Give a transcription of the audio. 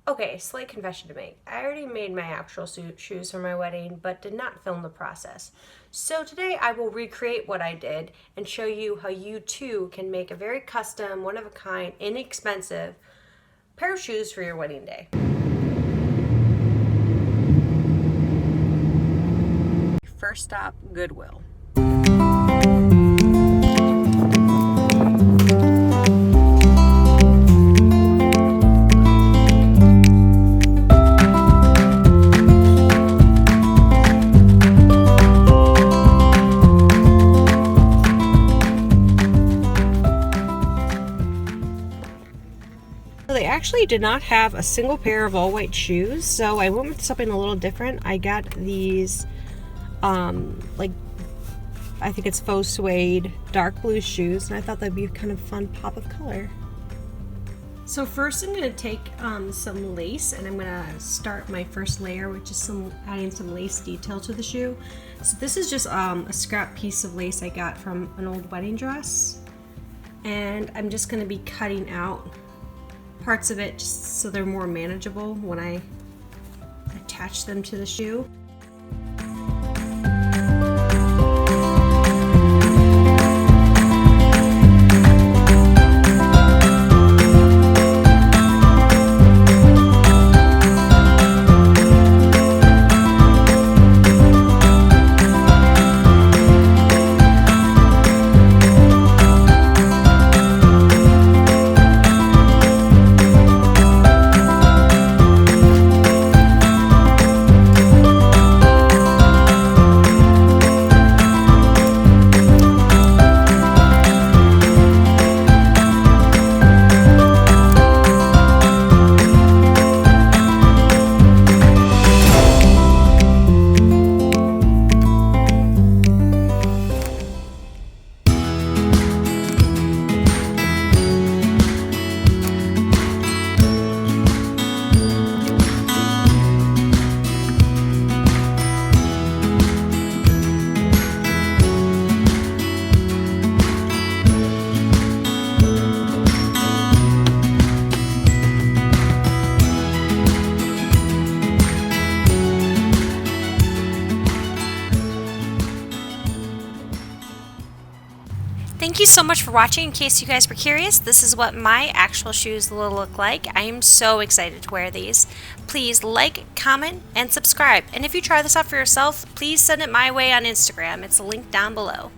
Okay, slight confession to make. I already made my actual shoes for my wedding, but did not film the process. So today I will recreate what I did and show you how you too can make a very custom, one-of-a-kind, inexpensive pair of shoes for your wedding day. First stop, Goodwill. They actually did not have a single pair of all white shoes, so I went with something a little different. I got these like, I think it's faux suede dark blue shoes, and I thought that'd be a kind of fun pop of color. So first I'm going to take some lace, and I'm going to start my first layer, which is adding some lace detail to the shoe. So this is just a scrap piece of lace I got from an old wedding dress, and I'm just going to be cutting out parts of it just so they're more manageable when I attach them to the shoe. Thank you so much for watching. In case you guys were curious, this is what my actual shoes will look like. I am so excited to wear these. Please like, comment, and subscribe. And if you try this out for yourself, please send it my way on Instagram. It's linked down below.